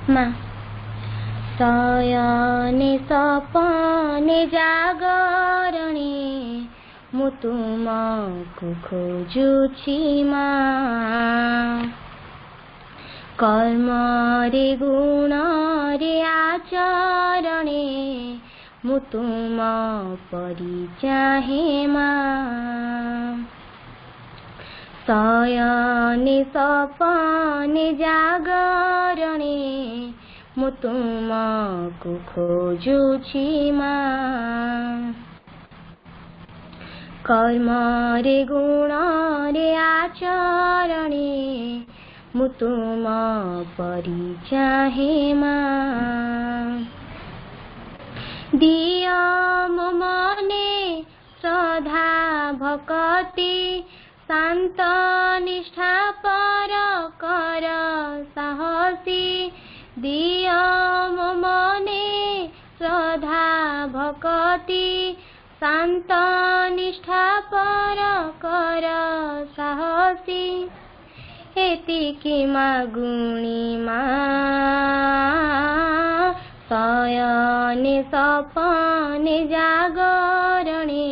मा शयने सपने जागरणे मु तुमको खोजुछि मा कर्म रे गुण रे आचरणे मु तुम परि चाहे मा शयने सपने जागरणे मु तुमको खोजुछि मा कर्म रे गुण रे आचरणे मु तुम परि चाहे मा दिय मो मने श्रद्धा भक्ति शांत निष्ठा पर कर साहसी दिय मो मने श्रद्धा भक्ति शांत निष्ठा पर कर साहसी एतिकी मागुणी मा शयने सपने जागरणे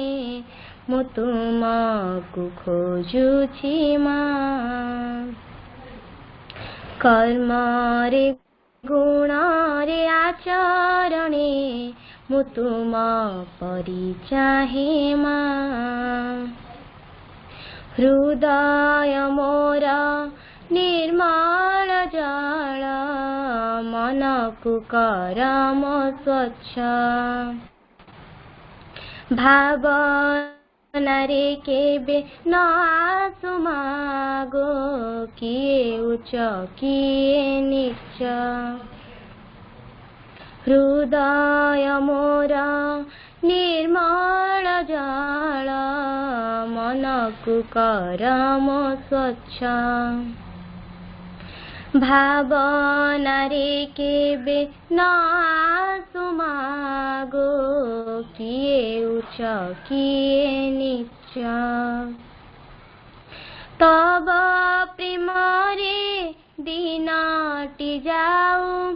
मु तुमको खोजुछि मा कर्म रे गुण रे आचरणे मु तुम परि चाहे मा हृदय मोर निर्मल जल मन को करम स्वच्छ भावना रे केबे न आसु मागो किए उच्च किए नीच हृदय मोर निर्मल जल मन को करम स्वच्छ भावना रे केबे न आसु मागो किए उच्च किए नीच तब प्रेम रे दिनटी जाऊ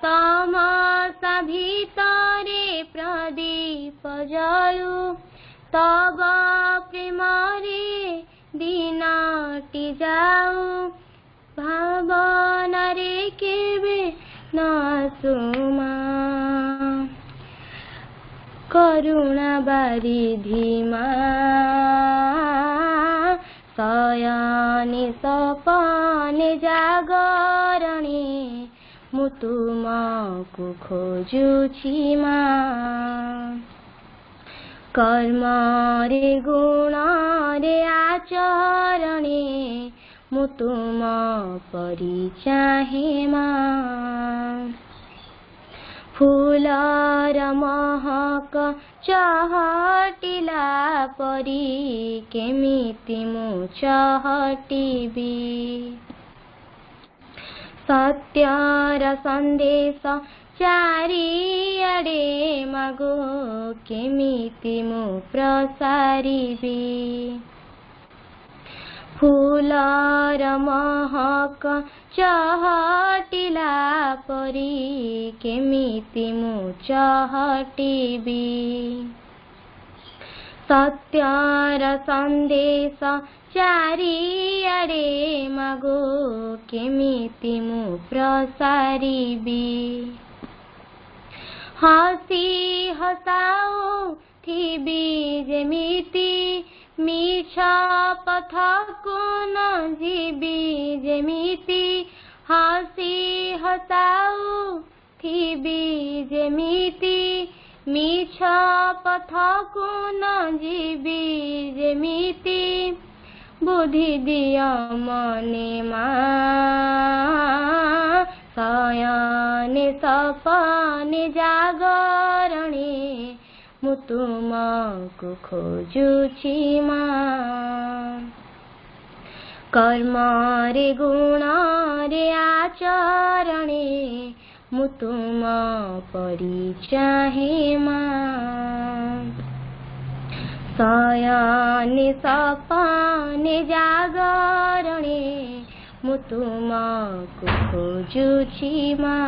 तमसा भितरे प्रदीप जलु तब प्रेम रे दिनटी जाऊ भावना रे केबे न सुमा करुणा बारिधि मा शयने सपने जागरणे मु तुमको खोजुछि मा कर्म रे गुण रे आचरणे मु तुम परि चाहे मा फूलर महक चहटिला परी केमिति मु चहटिबी सत्यर संदेश चारिआडे मागो केमिति मु प्रसारिबी फूलर महक चहटिला परी केमिति मु चहटिबी सत्यर संदेश चारिआडे मागो केमिति मु प्रसारिबी हसी हसाऊ थिबी जेमिति मिछ पथको न जीवी जेमिति हसी हसाऊ थिबी जेमिति मिछ पथको न जीवी जेमिति बुद्धि दिया मने मा शयने सपने जागरणे मु तुमको खोजुछि मा कर्म रे गुण रे आचरणे मु तुम परि चाहे मा शयने सपने जागरणे ମୁଁ ତୁମକୁ ଖୋଜୁଛି ମା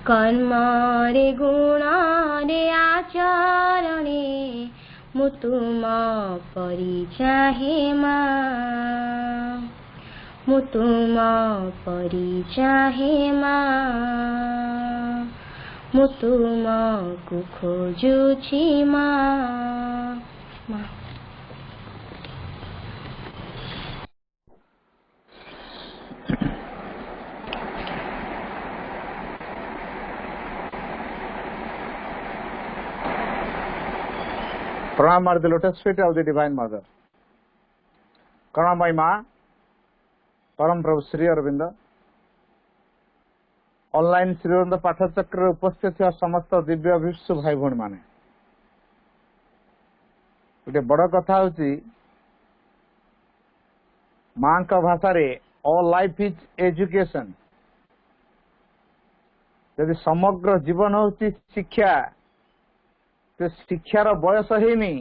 कर्मरे गुणरे आचरणे ମୁଁ ତୁମ ପରି ଚାହେଁ ମା ମୁଁ ତୁମ ପରି ଚାହେଁ ମା ମୁଁ ତୁମକୁ ଖୋଜୁଛି ମା ମା Pranam are the lotus feet of the Divine Mother. Karunamai Ma, Param Prabhu Sri Aurobindo, online Sri Aurobindo Pathachakra उपस्थित ଥିବା ସମସ୍ତ ଦିବ୍ୟ ବିଶ୍ୱ ଭାଇ ଭଉଣୀ ମାନେ ଗୋଟେ ବଡ଼ କଥା ହେଉଛି ମାଙ୍କ ଭାଷାରେ all life is education ଯଦି ସମଗ୍ର ଜୀବନ ହେଉଛି ଶିକ୍ଷା तो शिक्षार बयस है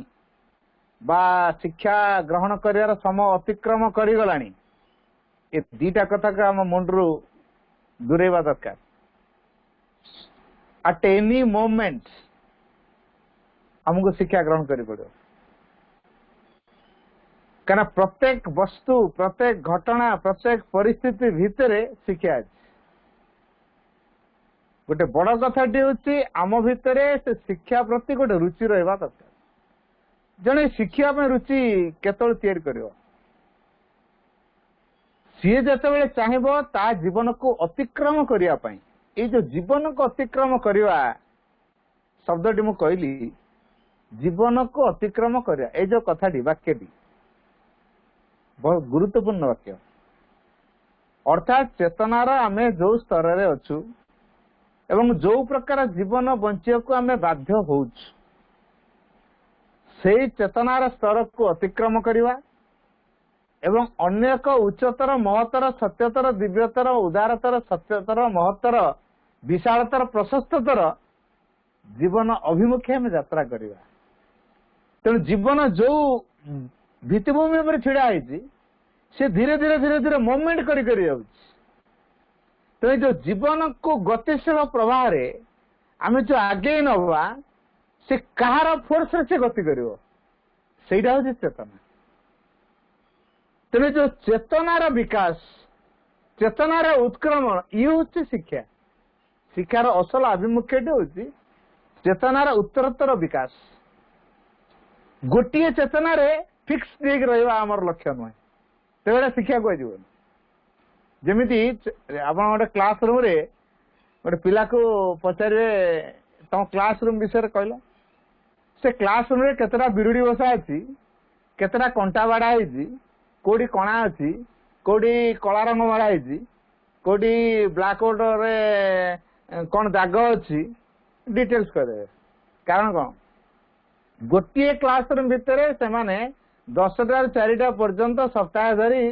बा शिक्षा ग्रहण कर समय अतिक्रम करगला ए दीटा कथा को आम मुंडू दूरेवा दरकार एट एनी मोमेंट हमको शिक्षा ग्रहण कर पड़ो क्या प्रत्येक वस्तु प्रत्येक घटना प्रत्येक परिस्थिति भितर शिक्षा अच्छी गोटे बड़ कथाटी हूँ आम भितर से शिक्षा प्रति गोटे रुचि रहा दरकार जड़े शिक्षा रुचि केतल कर सी जो चाहब ता जीवन को अतिक्रम करने ये जो जीवन को अतिक्रम करवा शब्दटी मु कहली जीवन को अतिक्रम करवा ये जो कथाटी वाक्यटी बहुत गुरुत्वपूर्ण वाक्य अर्थात चेतनार आमे जो स्तर रे अच्छु एवं जो प्रकार जीवन बंचिया को आमे बाध्य होउछ से चेतनार स्तर को अतिक्रम करवा एवं अन्य एक उच्चतर महत्तर सत्यतर दिव्यतर उदारतर सत्यतर महत्तर विशालतर प्रशस्ततर जीवन अभिमुखे आमे यात्रा करवा तेणु जीवन जो भित्तिभूमि पर छिड़ा है से धीरे धीरे धीरे धीरे मूवमेंट करी जाउछ तो जो जीवन को गतिशील प्रवाह रे आमे जो आगे नवा से कहार फोर्स से गति करिवो सेटा हो चेतना तेरे जो चेतनार विकास चेतनार उत्क्रमण ये हूँ शिक्षा शिक्षार असल आभिमुख्य हूँ चेतनार उत्तरोत्तर विकास गोटे चेतना फिक्स देख रहा आमर लक्ष्य नुहे तेरा शिक्षा कह जमीती आप गोटे क्लास रूम रे गोटे पिला को पचारे तुम क्लास रूम विषय कहल से क्लास रूम रे केतरा बिरुड़ी बसा अच्छी केतरा कंटा बाड़ा है कोडी कणा अच्छी कोडी कला रंग मारा है कोडी ब्लैक बोर्ड रे कौन दाग अच्छी डिटेल्स करें कारण कौन गोटे क्लास रूम भितर से माने 10टा 4टा पर्यंत सप्ताह धरी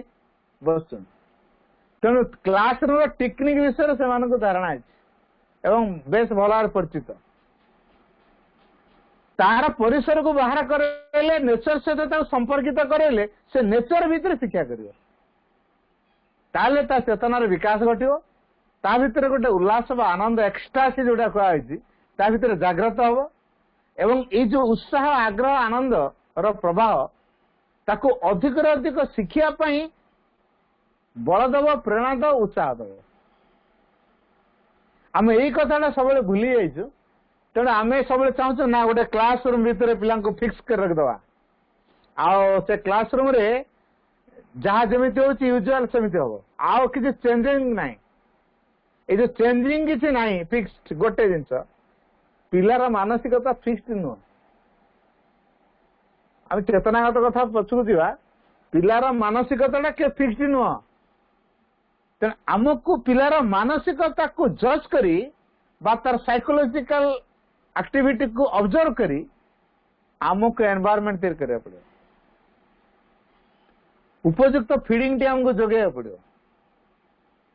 बस तेणु क्लास रूम टेक्निक विषय से धारणा है बेस भल परिचित तार परिसर को बाहर करे नेचर सहित संपर्कित करे से नेचर भीतर शिक्षा कर चेतनार विकास घटो ता भीतर गोटे उल्लास बा आनंद एक्सटासी जोटा कहुई ता भीतर जागृत हम एवं ये जो उत्साह आग्रह आनंद रो प्रवाह ताको अधिक अधिक शिक्षा बल दब प्रेरणा दब उत्साह दब आम यही कथा सब भूली जाइछु तेणु आम सब चाहूँ ना गोटे क्लास रूम भितर पिला फिक्स कर रखिदवा से क्लास रूम रे जहाँ जमी होची यूजुअल सेमती हम आउ किसी चेंजिंग ना ये जो चेंजिंग किसी ना फिक्स्ड गोटे जिनस पिलार मानसिकता फिक्स्ड नुह आम चेतनागत कथा पछकू जा पिलार मानसिकता के फिक्स्ड नुह तेणु आमको पिलार मानसिकता को जज करी तार साइकोलॉजिकल एक्टिविटी को ऑब्जर्व करी आमको एनवायरनमेंट तैयार करने पड़े उपयुक्त फीडिंग टी आमको जोगे पड़ो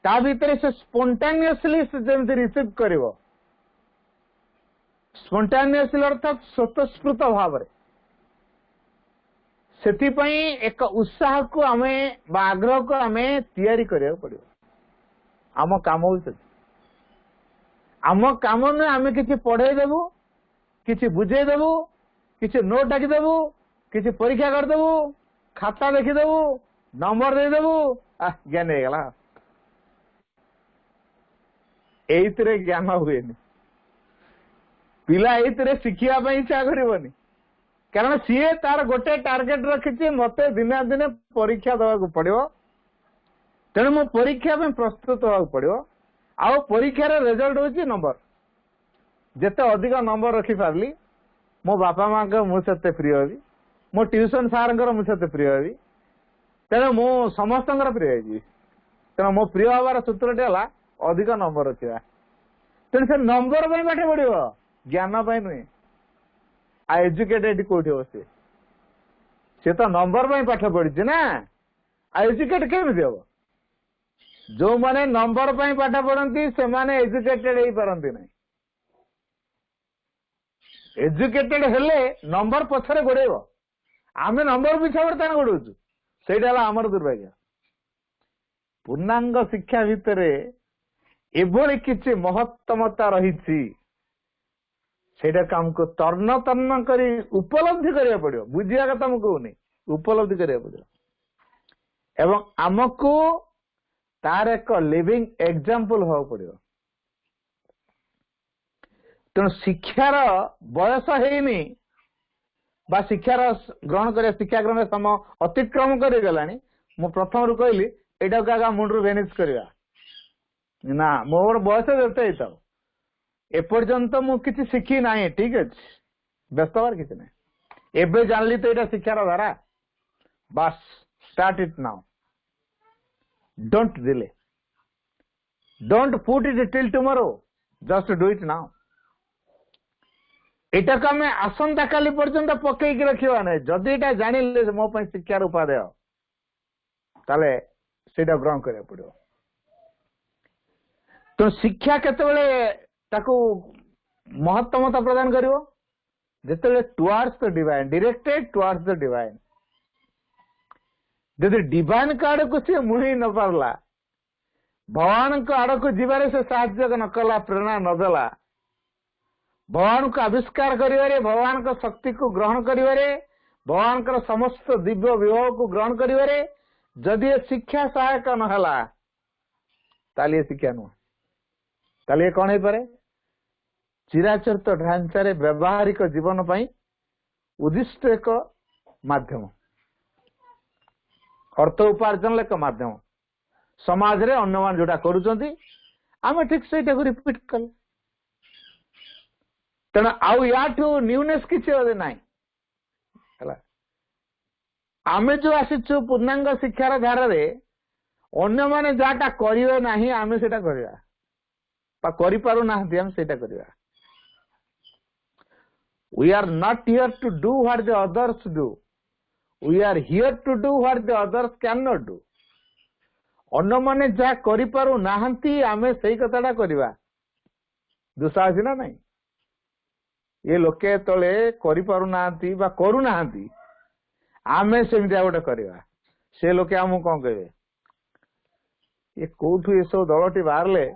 ता भीतर से स्पोंटानियसली जमी रिसीव कर स्पोंटानियसली अर्थात स्वतःस्फूर्त भाव से एक उत्साह को आम आग्रह को आम तैयारी करिया पड़ियो आम काम हो आम काम नुहे आम कि पढ़े देबू कि बुझे देबू कि नोट डाकिदेबू कि परीक्षा करदेबू खाता देखीदेबू नंबर देदेबू ज्ञान हो गला एइतरे ज्ञान हुए पिला एइतरे शिखिया इच्छा करबनी कारण सीए तार गोटे टार्गेट रखी मते दिने दिने परीक्षा देवाक पड़ो तेणु मो परीक्षा प्रस्तुत होगा पड़ो आ परीक्षार रिजल्ट होची नंबर जिते अधिक नंबर रखी पारली मो बापा माँ मुझे प्रिय हेबी मो ट्यूशन सार मुझे प्रिय हेबी तेणु मु समस्त प्रिय होगी तेणु मो प्रिय हबार सूत्रटी है अधिक नंबर रखा तेणु से नंबर पाठ पड़ो ज्ञान नुहे आ एजुकेटेड कोठी हो से तो नंबर पाठ पढ़ी ना आ एजुकेट केमी हम जो माने नंबर पाठ पढ़ती से माने एजुकेटेड हो पारती ना एजुकेटेड हेले नंबर पछरे गोड़ेब आमे नंबर पिछा बर्तमान गोड़ाऊँ से आमर दुर्भाग्य पूर्णांग शिक्षा भितर एभली किसी महत्तमता रही सेटा हमको तर्न तर्न कर उपलब्धि करिया पड़ो बुझिया कथा मुझे कहूनी उपलब्धि करिया पड़ो एवं आमको तार एक लिविंग एग्जांपल हो पड़ो तेणु शिक्षार बयस है शिक्षार ग्रहण कर शिक्षा ग्रहण समय अतिक्रम कर गला मु प्रथम रू कहली एटा क्या मुंडू भेनिश करवा ना मोर बयस देते ही था एपर्यंत मु किसी शिखी ना ठीक अच्छे व्यस्त हबार किसी ना एबे जानली तो यहाँ शिक्षार धारा बस start it now don't delay don't put it till tomorrow just do it now एटा को आम आसंता काली पर्यंत पकईकी रखा ना जदि यहाँ जानिले मो शिक्षार उपादेय ताले सेटा ग्रहण करा पड़ो तो शिक्षा केतबेले ताकू महत्तमता प्रदान करिवो जेतेबेले towards the divine directed towards the divine जदि डिवाइन का आड़ को सी मुड़ी न पारला भगवान को आड़ को जीवारे से साहाय्य न कला प्रेरणा नदेला भगवान को आविष्कार करिवारे भगवान को शक्ति को ग्रहण करिवारे भगवान को समस्त दिव्य विभव को ग्रहण करिवारे जदि शिक्षा सहायक नहला ताली शिक्षा नुह ताली कौन हो पारे चिराचरित ढांचार व्यावहारिक जीवन पाई उद्दिष्ट एक माध्यम अर्थ उपार्जन एक माध्यम समाज रे अन्य मान जोटा करूचंती आमे ठीक से रिपीट कल तेना आउ याठू न्यूनेस किसी ना आमे जो आसीचु पूर्णांग शिक्षार धारा रे अन्य माने जाटा करिवे नाही आमे सेटा करिया पा करि पारु नाहंती हम सेटा करिया we are not here to do what the others do we are here to do what the others cannot do अन्य माने जा करि पारु नाहंती आमे सेही कथाटा करिवा दुसाहसी ना नहीं ये लोके तले करि पारु नाहंती बा करू नाहंती आमे सेमितिया गोटे करिवा से लोके आमु कोन कहबे ये कोठु ये सब दलटी बाहरले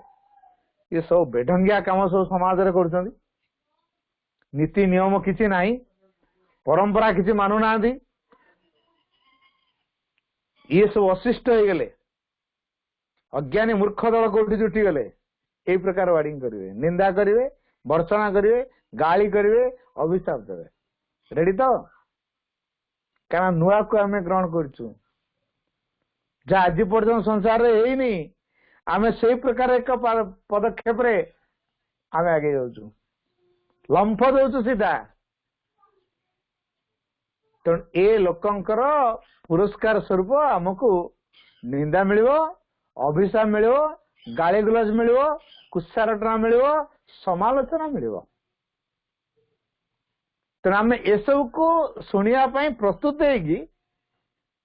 ये सब बेढंगिया काम सब समाज रे करछंती नीति नियम किसी नाही परंपरा किसी मानु ना ये सब अशिष्ट हो गले अज्ञानी मूर्ख दल कोठी जुटी गले यही प्रकार वार्डिंग करेंगे निंदा करेंगे भर्सना करेंगे गाली करेंगे अभिशाप देवे रेडी तो कारण नुआ को आम ग्रहण करूँ जहाँ आज पर्यटन संसार में आम से प्रकार एक पदक्षेप आम आगे जाऊँ लंफ दौचु सीधा तेणु ए लोकंकर पुरस्कार स्वरूप आमको निंदा मिलिबो अभिशाप मिलिबो गाली गुलज मिलिबो कुत्सारटना मिलिबो समालोचना मिलिबो तेणु आम एसबू को शुणा प्रस्तुत होगी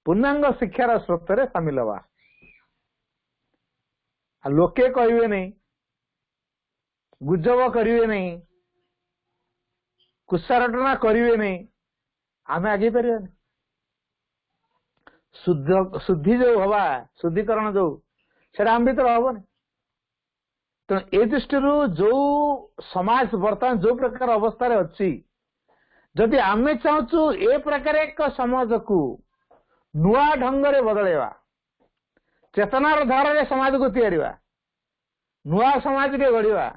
पूर्णांग शिक्षार स्रोत रे सामिल हवा लोके कहे नहीं गुजब करेंगे नहीं कुत्सारटना करेंगे नहीं आम आगे पारे शुद्धि जो हवा शुद्धिकरण जो सेटा आम भीतर हबनी तेणु ए दृष्टि जो समाज बर्तमान जो प्रकार अवस्था अच्छी जदि आमे चाहूँ ए प्रकार एक समाज को नुआ ढंग से बदलवा चेतनार धारा रे समाज को तैयारिवा नुआ समाज रे गढ़वा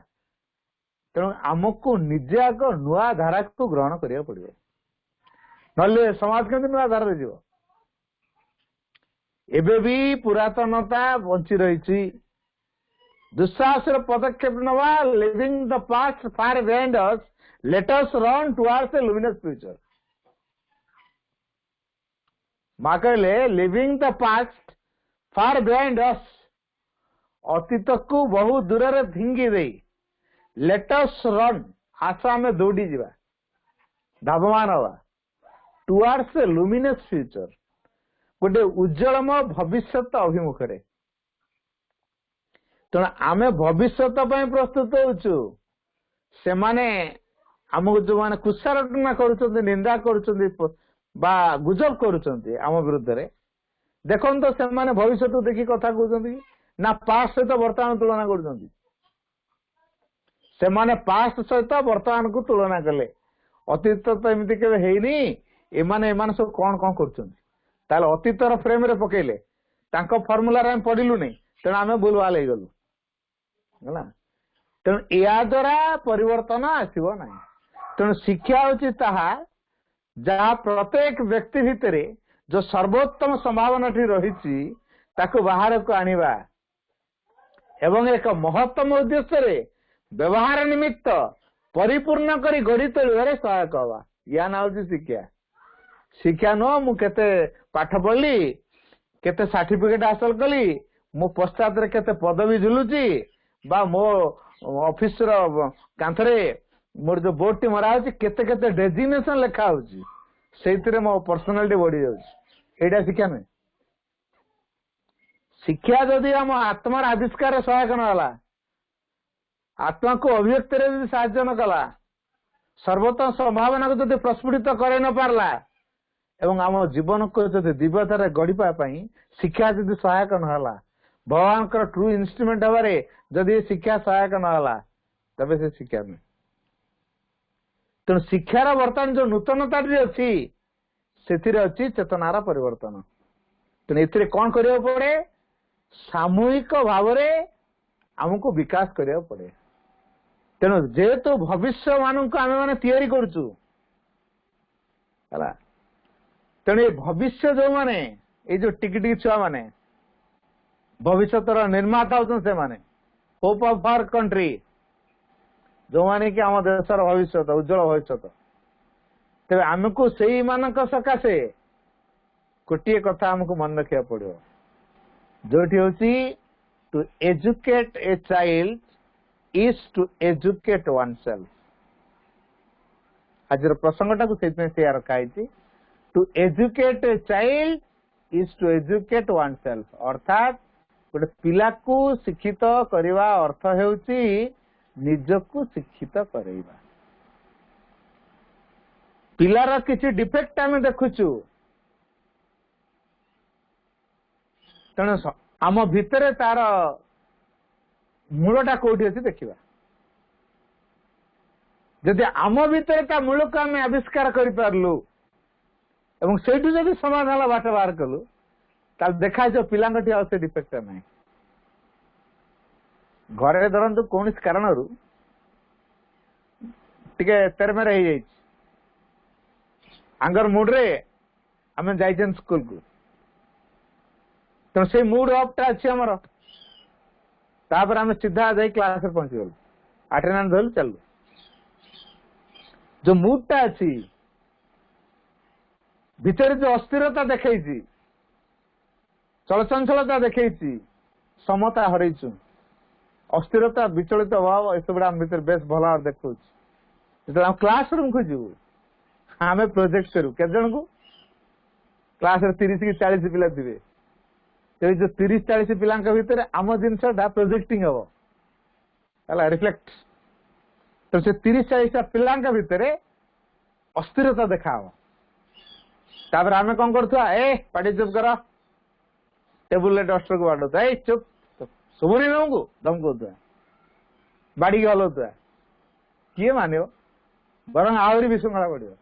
तेणु आमको निजे आग नुआ धारा को ग्रहण करिया पड़िबो नले समाज के नुआ धारा रे जीवो एबे भी पुरातनता बंची रही दुस्साहस पदक्षेप नवा living the past far behind us let us run towards a luminous future माँ कहले living the past far behind us अतीत को बहु दूर रे धिंगी दे लेट अस रन आशा में दौड़ी जीवा धावमान हवा टुवर्ड्स ए लुमिनस फ्यूचर गोटे उज्जवलमय भविष्य अभिमुखे तेणु आमे भविष्य प्रस्तुत होचु से माने आमको जो माने कुशारटना करुचंती निंदा करुचंती बा गुजब करुचंती आम विरुद्ध रे देखो तो से माने भविष्य तो देखी कथा कहउचंती ना पास्ट सहित वर्तमान तुलना करुचंती से माने पास्ट सहित वर्तमान को तुलना कले अतीत तो एमती केबे हेइनी एमाने सब कौन कौन करुचंती ताले अतीतर फ्रेम रे पकेले तांको फॉर्मूला रे हम पढिलु नै तेणु आमे भूलभाल हो गलु है तेणु या द्वारा परिवर्तन आसब ना तेणु शिक्षा होची ताहा जहाँ प्रत्येक व्यक्ति भितर जो सर्वोत्तम संभावना रही ताकू बाहर को आनिबा एवं एक महत्तम उद्देश्य रे व्यवहार निमित्त परिपूर्ण करी गढ़ी तोलिबारे सहायक हवा या ना होची शिक्षा शिक्षा नुह मु केते पाठ पढ़ली केते सर्टिफिकेट हासिल कली मो पश्चात रे केते पदवी झुलुची बा मो ऑफिस रो कांथरे मोर जो बोर्ड टी मरा होची केते केते डेजिग्नेशन लिखा होची सेतिरे मो पर्सनालिटी बढ़ी जाउची एटा शिक्षा नै शिक्षा जदि हम आत्मार आविष्कार सहायक न होला आत्मा को अभिव्यक्ति रे जदि साहाय्य न कला सर्वोत्तम संभावना को जदि प्रस्फुटित करे न पारला एवं आम जीवन को जदि दिव्यतार गढ़िपा शिक्षा जदि सहायक न होला भगवान का ट्रू इन्स्ट्रुमेंट हबारे जदि शिक्षा सहायक न होला तबे से शिक्षा नहीं तेणु शिक्षार बर्तमान जो नूतनता अच्छी से अच्छी चेतनार परिवर्तन तेणु ए कौन करिया पड़े सामूहिक भाव आमको विकास करिया पड़े तेणु जेहेतु भविष्य मान को आम मैंने तैयारी करुचु तेणु भविष्य जो माने ये जो टिकी छुआ माने भविष्य निर्माता होते माने होप ऑफ आवर कंट्री जो माने कि आम देशर भविष्य उज्जवल भविष्य तेरे आमको से मानक सकाशे गोटे कथा आमको मन रखा पड़ो जोटी होची to educate a child is to educate oneself आज प्रसंगटा को से रखाई to educate a child is to educate oneself अर्थात गोटे पिला को शिक्षित करवा अर्थ हेउची निजको शिक्षित करवा पिलार किसी डिफेक्ट आम देखुचु तेणु आम भितर तार मूलटा कोठी अच्छी देखा जदि आम भितर ता मूल को आम आविष्कार करूँ एवं सेठू जब समाधान बाट बाहर कलु ताल देखा जो पिलांगठी आ से डिफेक्ट ना घरे धरतु कौन कारण टिके तेरमेरे हो जाइए आंगर मुड रे आम जाइछन स्कूल को तेणु से मुड अफ टा अच्छी आमर तापर आम सीधा जाई क्लास में पहुंची गलु अटेंडेंस धरलु चलु जो मुड टा अच्छी भितर जो अस्थिरता देखई चलचंचलता देखई समता हरईचु अस्थिरता विचलित भाव एसबुड़ा भर बेस भल देखा जो क्लास रूम को जीव आम प्रोजेक्ट करू के जन को क्लास 30 कि 40 पिला थे तो जो 30-40 पिला भितर आम जिनसा प्रोजेक्टिंग हम है रिफ्लेक्ट तो से 30-40 पिला भितर अस्थिरता देखा तापर आमे कौन करथुआ ए पाटी चुप कर टेबुल ले डस्टर को बाडो ए चुप सुबुनी नमको धमको तुआ बाड़ी के हलौतुआ किए मानियो बरं आहरी विशृंखला पड़ो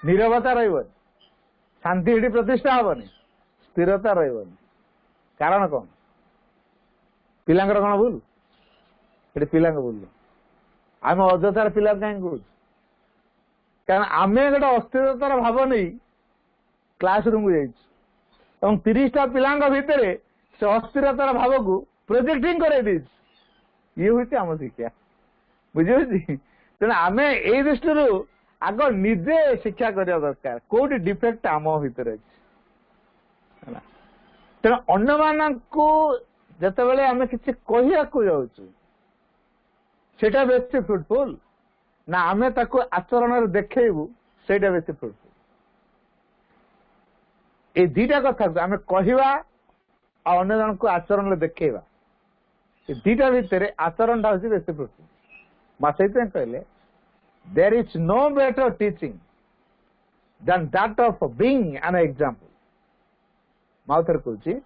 नीरवता रही शांति एटी प्रतिष्ठा हेनी स्थिरता रही कारण कौन पिलांकर कौन भूल ये पिला भूल आम अजथार पिला कहीं कह कारण आम गोटे अस्थिरतार भाव नहीं क्लास रूम को 30टा पिला भितर से अस्थिरतार भाव को प्रोजेक्टिंग कर ये हूँ आम शिक्षा बुझे तेना आम ये दृष्टि आग निजे शिक्षा करने दरकार कौटी डिफेक्ट आम भितर अच्छे तेना अन्य मानू जिते आम कि कहवाक जाऊँ सेटा बेसी फ्रुटफुल ना आमे ताको आचरण देखु से बेसी फ्रुटफुल ये दीटा कथा आम कहवा अन्य जन को आचरण देखा दीटा भितर आचरण हूँ बेसी फ्रुटफुल से कहले there is no better teaching than that of being an example माउथर कहूँ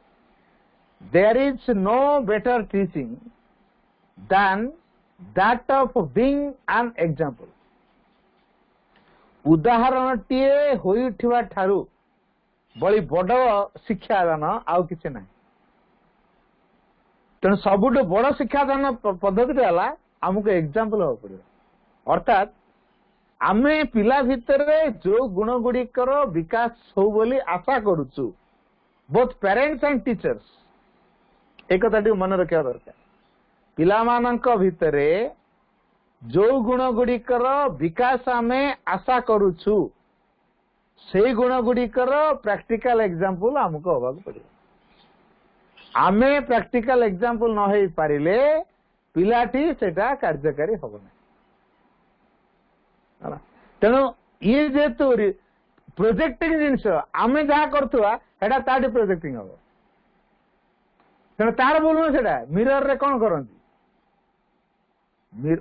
there is no better teaching than that of being an example उदाहरण टीए होई उठिबा ठारू बड़ी बड़ शिक्षादान आउ किसी ना तेणु सबुठ बड़ शिक्षादान पद्धति है आमको एग्जांपल हवा पड़ो अर्थात आमे पिला भितर जो गुण गुड़िकर विकास हो बोली आशा करुचु बोथ पेरेंट्स एंड टीचर्स एक कथा मन रखा दरकार पिला मानक भितरे जो गुण गुड़िकर विकास आमे आशा करुचु से गुण गुड़िकर प्रैक्टिकल एग्जांपल आमको हवा पड़ो आमे प्रैक्टिकल एग्जांपल न हो पारिले पिलाटी सेटा कार्यकारी हम ना तेणु ये जेतु प्रोजेक्टिंग जिनस आम जहाँ करा ताटी प्रोजेक्टिंग हम तेणु तार बोलूँ से मिरर रे कौन करती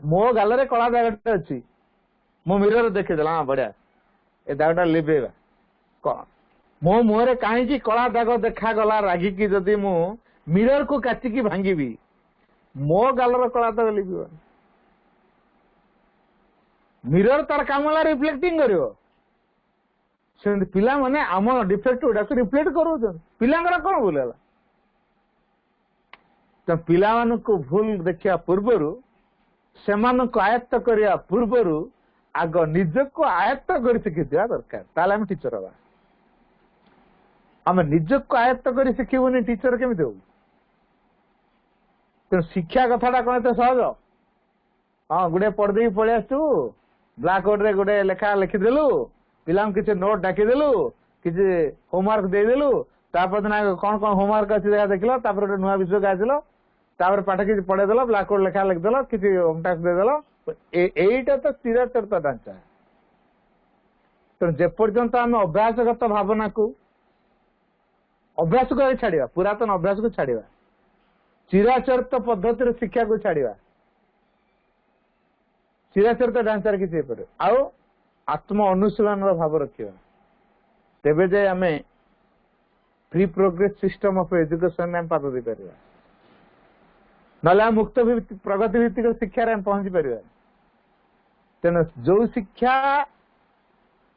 मो गाल रे कला दागटा अच्छी मो मिरर देखीदेला हाँ बढ़िया ए दागटा लिभेवा कौन मो मुहर कहीं कला दाग देखागला रागिकी जदि मु मिरर को काचिकी भांगी मो गालर कला दाग लिभ मिरर तार काम रिफ्लेक्टिंग कर पिला माने आम डिफेक्ट गुड़ा रिफ्लेक्ट कर पिला कौन भूल है तो पिला को भूल देखा पूर्वर से आयत्त करने पूर्वर आग निजक आयत्त कर शिखी दरकार ताले आम टीचर हवा आम निजक आयत्त कर शिखबूनी टीचर केमी हो तेणु शिक्षा कथाटा कौन एत सहज हाँ गोटे पढ़दे पलि आसु ब्लाक बोर्ड रे गोटे लेखा लिखिदेलु पिला किसी नोट डाकिदेलु किसी होमवर्क देदेलु तापर दिन कौन कौन होमवर्क अच्छी देखा देखल तापर गोटे नुआ विषय आसिल तापर पाठ किसी पढ़ेदेल ब्लाक बोर्ड लेखा लिखिदेल किसी होमटास्क देदेल एटा तो स्थिर चरित्र ढांचा तेणु जेपर्यंत आम अभ्यासगत भावना को अभ्यास को छाड़ा पुरातन अभ्यास को छाड़ा चिराचरित पद्धति शिक्षा को छाड़ा चिराचरित ढांचार किसी आउ आत्म अनुशीलन भाव रखा तेबे जाए आम free progress system of education में पाद दे पार ना मुक्त प्रगति भित्तिक शिक्षा पहुंची पार तेणु जो शिक्षा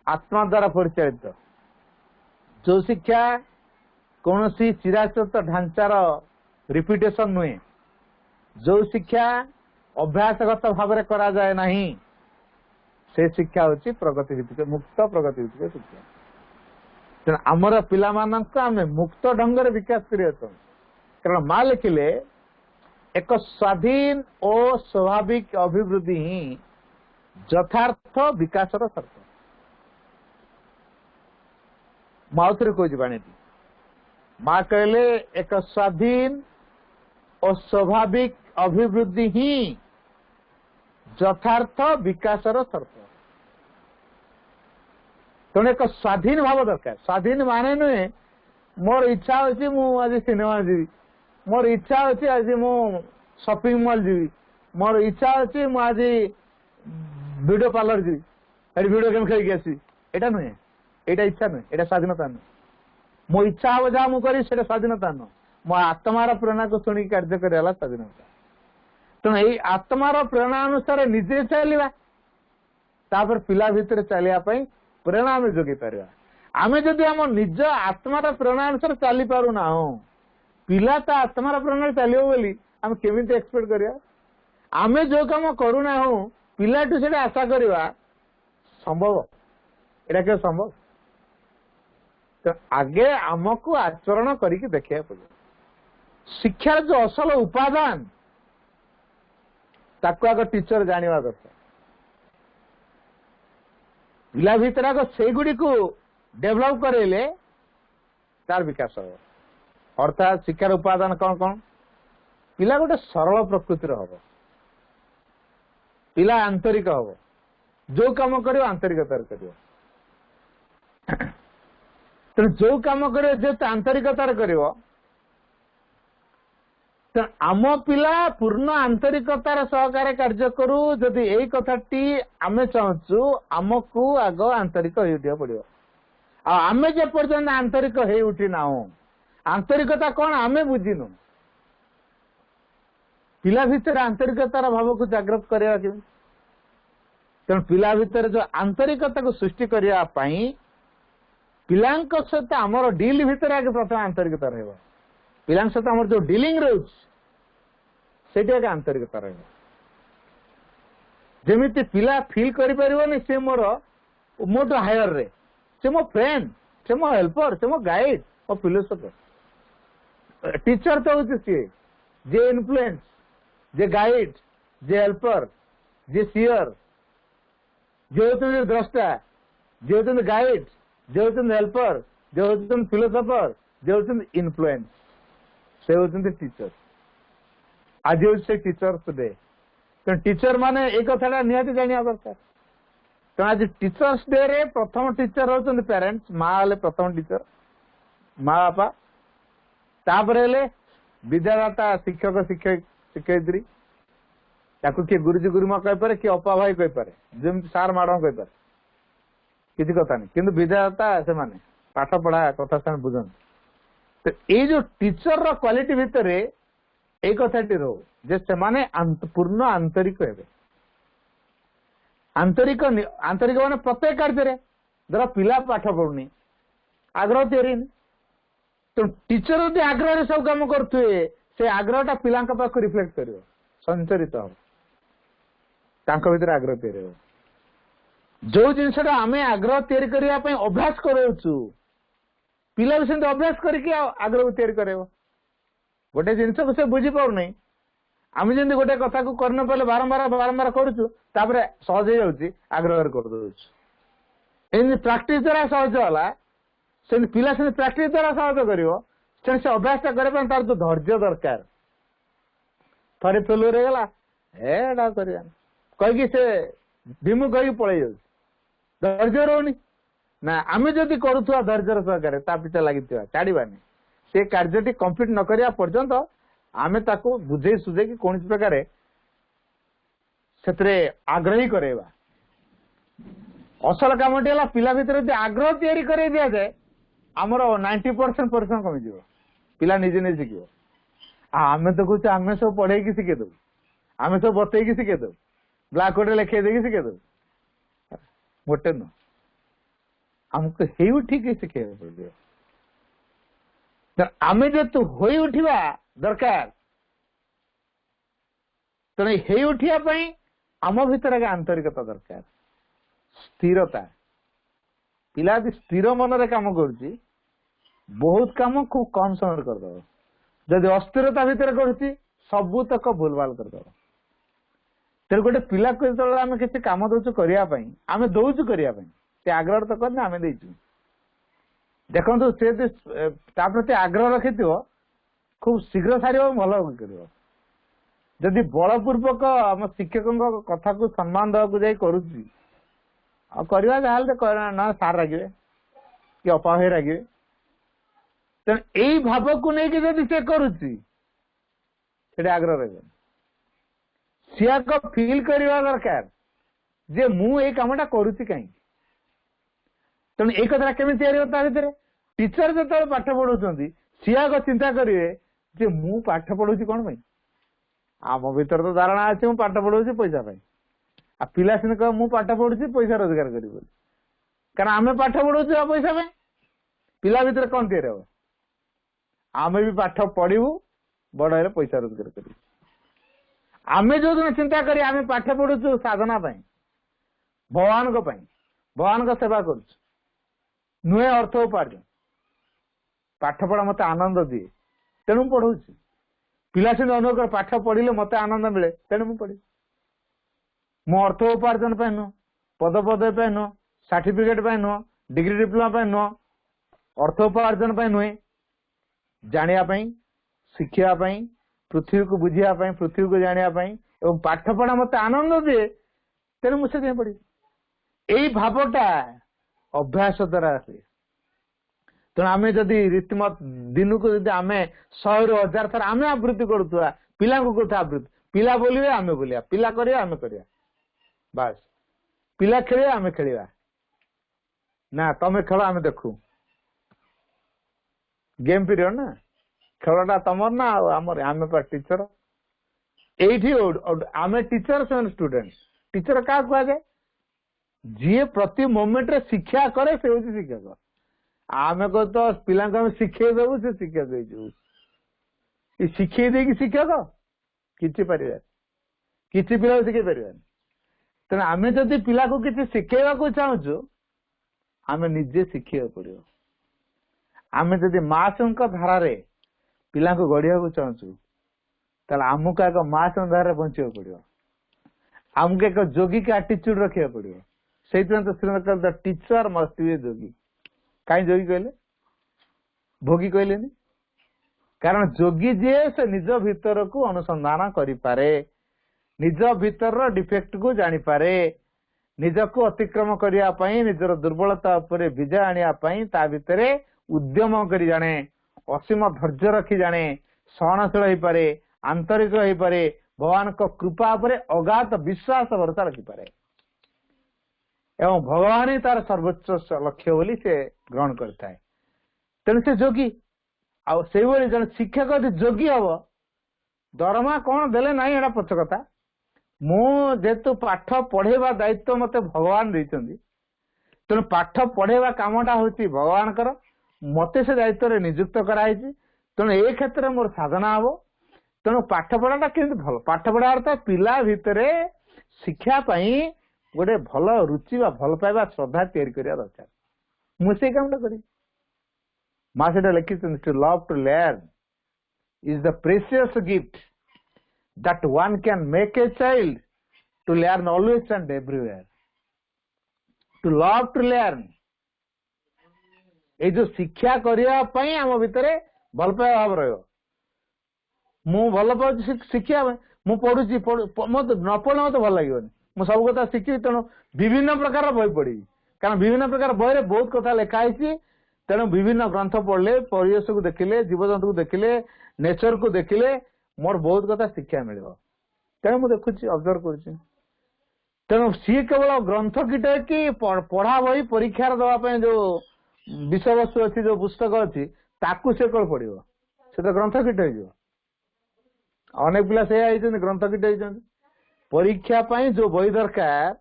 आत्मा द्वारा परिचालित जो शिक्षा कौन सी चिराचरित ढांचार रिपिटेशन नुहे जो शिक्षा अभ्यासगत भाव में करा जाए नहीं से शिक्षा होची प्रगति भित्तिक मुक्त प्रगति भित्तिक शिक्षा तेना आमर पिला मानक आम मुक्त ढंग से विकास करिया कारण माँ लिखिले एक स्वाधीन और स्वाभाविक अभिवृद्धि ही यथार्थ विकासर शर्त माउथरे कह बाणी माँ कहले एक स्वाधीन और स्वाभाविक अभिवृद्धि ही यथार्थ विकासर शर्त तेणु एक स्वाधीन भाव दरकार स्वाधीन माने नुहे मोर इच्छा अच्छी मुझे सिनेमा जीवी मोर इच्छा अच्छी आज मु शॉपिंग मॉल जीवी मोर इच्छा अच्छी मुझे वीडियो पार्लर जीवी वीडियो गेम खेल आसी एटा नुहे एटा इच्छा नुहे, एटा स्वाधीनता नुहे। मो इच्छा हम जहाँ मुझे करी सेटा स्वाधीनता नुह, मो आत्मार प्रेरणा को शुणी कार्य कर स्वाधीनता। तेणु यही आत्मार प्रेरणा अनुसार निजे चलवा, तापर पिला भितर चलिया प्रेरणा आम जोगे पार। आम जदि आम निज आत्मार प्रेरणा अनुसार चली पारुना पिला ता आत्मार प्रेरणा चलो बोली आम केमी एक्सपेक्ट करिया। आम जो कम करूना पिलाठू से आशा करवा संभव, एटा क्या संभव? तो आगे आमको आचरण करके देखा पड़े। शिक्षार जो असल उपादान ताको आग टीचर जानिबा दरकार। पिला भीतर आग से गुड़ी को डेभलप करेले तार विकास हो। अर्थात शिक्षार उपादान कौन कौन? पिला गोटे सरल प्रकृतिर हम, पिला आंतरिक हम, जो कम कर आंतरिकतार कर। तेणु जो कम कर जो आंतरिकतार कर आम पिला पूर्ण आंतरिकतार सहकार कार्य करू। जदि यही कथाटी आम चाहूँ आमको आग आंतरिक हो पड़ो। आम जे पर्यंत आंतरिक हो उठी ना आंतरिकता कौन आम बुझीनु। पिला भितर आंतरिकतार भाव को जागृत करवा कि तेणु पिला भितर जो आंतरिकता को सृष्टि करने पिला सहित आमर डील भितर आगे प्रथम आंतरिकता रहा। पिला सहित आमर जो डीलिंग रोच से आंतरिकता रहा। जमी पिला फिल कर से मोर मोटू हायर रे से मो फ्रेंड, से मो हेल्पर, से मो गाइड, मो फिलोसोफर। टीचर तो हूँ सी जे इन्फ्लुएंस, जे गाइड, जे हेल्पर, जे सीयर, जे होते द्रष्टा, जे होते गाइड, जे होते हेल्पर, जे होते फिलोसोफर, जे होते इन्फ्लुएंस, से होते टीचर। आज से टीचर डे। तो टीचर माने एक कथा निहाती जानिया दरकार। तो आज टीचर्स डे रे प्रथम टीचर होते पेरेंट्स, माँ हेले प्रथम टीचर, माँ बापा, तापर हेले विद्यादाता शिक्षक शिक्षयित्री, ताकू किए गुरुजी गुरुमा कहीपे, किए अपा भाई कहीपे, जमी सार मैडम कहीपे, किसी कथा नहीं। किंतु विद्यादाता से माने पाठ पढ़ा कथा से बुझन। तो ये जो टीचर रो क्वालिटी भितर एक कथाटी रो जे से माने पूर्ण आंतरिक हेबे। आंतरिक आंतरिक माने प्रत्येक कार्य धर पिला पाठ पढ़ुनी आग्रह तैयारी, तो टीचर जो आग्रह सब काम करुए से आग्रहटा पिला पाख रिफ्लेक्ट कर संचरित हम भीतर आग्रह तैयारी। जो जिनसा आम आग्रह तैयारी करने अभ्यास करोचु पिला भी सेमती अभ्यास करके आग्रह तैयारी कर। गोटे जिनस को से बुझी पार नहीं, आम जमी गोटे कथा को कर न पारे बारंबार बारंबार करुचु सहज हो जाऊँगी आग्रह कर दे। प्राक्टिस द्वारा सहज है से पिला से प्राक्टिस द्वारा सहज कर से अभ्यासटा करने तार जो धैर्य दरकार। थे फेलुअर होगा एटा कर कहीकि से विमुख कही पड़े जाऊँ धैर्य रोनी ना। आम जदि करुवा धैर्यर सहकार ता पिछा लगी छाड़बानी से कार्यटी कंप्लीट न करिया पर्यंत आमे ताको बुझे सुझे कि कौन प्रकार से आग्रही करेवा। असल कामटी है पिला भितर आग्रह तैयारी कर दिया जाए आमर 90% परिश्रम कमिज पिला निजे नहीं शिख। आमे तो कहे आम सब पढ़े शिखेद, आम सब बतई शिखेद, ब्लाक बोर्ड लिखे दे शिखेद, गोटे नुह आमको हो ठीक शिखे पड़े। आम जेतु हो उठा दरकार तेणु हो उठापी आम भीतर आंतरिकता दरकार, स्थिरता। पिला स्थिर मन रे काम करुच्ची बहुत काम खूब कम समय करदे। जदि अस्थिरता भितर करुच्ची सबूतक भूलभाल करदे। तेरे गोटे पिला को जो आम किसी कम दौचु करने आम दौचु करने आग्रह तो करने आम देचु देखो से प्रति आग्रह रखि खूब शीघ्र सार भल कर। जदि बलपूर्वक आम शिक्षकों कथा को सम्मान देवाक जाए करुच्ची करवा जहाँ ना सार रागे कि अपा भाई रागे। तेणु यही भाव को लेकिन जब से करुच्ची आग्रह रहे सी आग फिल करवा दरकार जे मु ये कामटा करुच्ची कहीं तेणु ये कथा केमी या टीचर जो पाठ पढ़ाऊँ सी आग चिंता करेंगे जे मु पाठ पढ़ाऊँ कौन पाई आम भीतर तो धारणा अच्छे मुझे पाठ पढ़ाऊँ पैसा पाई आ पिला सीने कह मु पाठ पढ़ुची पैसा रोजगार करी कारण आम पाठ पढ़ाऊँ पैसा पाई पिला भीतर कौन तैयारी हम आम भी पाठ पढ़ू बड़ पैसा रोजगार कर आमे जो दिन चिंता करी आमे पाठ पढ़ुचु साधना पाई भगवान भगवान सेवा कर नुहे अर्थ उपार्जन पाठ पढ़ा मत आनंद दिए तेणु पढ़ू पिला से अनुकर पाठ पढ़ले मत आनंद मिले तेणु मुझे पढ़ी मो अर्थ उपार्जन नुह पद पदवी नुह सर्टिफिकेट नुह डिग्री डिप्लोमा नुह अर्थ उपार्जन नुहे जानापी शिखा पृथ्वी को बुझाया पृथ्वी को जानापी और पाठ पढ़ा मत आनंद दिए तेणु मुझे पढ़ी यही भावटा अभ्यास द्वारा आसे तेणु आम जदि रीतिमत दिन को जब आम 100 ରୁ 1000 थर आम आवृत्ति करुवा पिला कथा आवृत्ति पिला बोलिए आम बोलिया पिला करिया आम करिया बास पिला खेलिया आम खेलिया ना तमें खेल आम देखू गेम पीरियड ना खेलटा तमर ना आमर आम टीचर एठी आम टीचर से स्टूडेंट टीचर क्या कह जाए जी प्रति मोमेंट रे शिक्षा करे से होची शिक्षक आमे को तो पिला को शिखे देबू से शिक्षा दे जो शिखे दे कि शिक्षक किछि परिवार किछि पिला शिखे परिवार तेना आमे जदि पिला को किछि शिखेवा को चाहू आमे निजे शिखिया पड़ियो आमे जदि मासंक धारा रे पिला को गढ़िया को चाहू ताले आमको एक मासंक धारा रे बंचिया पड़ियो आमको एक जोगिक एटीट्यूड रखिया पड़ियो से तो श्रीमती द टीचर मस्ट बी जोगी कहीं जोगी कहले भोगी कहले कारण जोगी जी से निज भीतर को अनुसंधान करिपारे निज भीतर डिफेक्ट को जानी पारे निज को अतिक्रम करिया पई निजर दुर्बलता उपरे विजय आनिया पई ता भितरे उद्यम करी जाने असीम धैर्य रखी जाने सहनशील हो पारे आंतरिक हो पारे भगवान को कृपा उपरे अगाध विश्वास भरोसा रखी पारे एवं भगवान ही तार सर्वोच्च लक्ष्य बोली से ग्रहण करता है तेणु से जोगी आई जन शिक्षक यदि जोगी हम दरमा कौन देले ना एटा पछ कथा जेहेतु पाठ पढ़ेवा दायित्व मते भगवान देइचंदी तेणु पाठ पढ़ेवा कामटा होची भगवान कर मते से दायित्व रे नियुक्त कराई तेणु ए क्षेत्र मोर साधना हम तेणु पाठ पढ़ाटा केमती भल पाठ पढ़ा अर्थ पिला भितरे शिक्षा पाई गोटे भल रुचि भल पाइबा श्रद्धा तैयारी करिया दरकार मुझे कामटा करी माँ से लिखी to love to learn is the precious gift that one can make a child to learn always and everywhere to love to learn ए जो शिक्षा करिया पई हम भितरे भल पाइबा भाव रहियो मु भल पाउची शिक्षा मु पढुची मत न पढले मत भल लागियोनी मु सब कथा शिखी तेणु विभिन्न प्रकार बही पढ़ी कारण विभिन्न प्रकार बही बहुत कथा लिखा है तेणु विभिन्न ग्रंथ पढ़ले परिवेश को देखिले जीवजंतु को देखिले नेचर को देखिले मोर बहुत कथा शिक्षा मिल तेणु मुझे देखुची ऑब्जर्व कर तेणु सी केवल ग्रंथ किटे कि पढ़ा बही परीक्षार दवाई जो विषय वस्तु अच्छी जो पुस्तक अच्छी ताकू से कल पढ़ो से तो ग्रंथ किटे अनेक पिला से ग्रंथ किटे परीक्षा पाई जो बही दरकार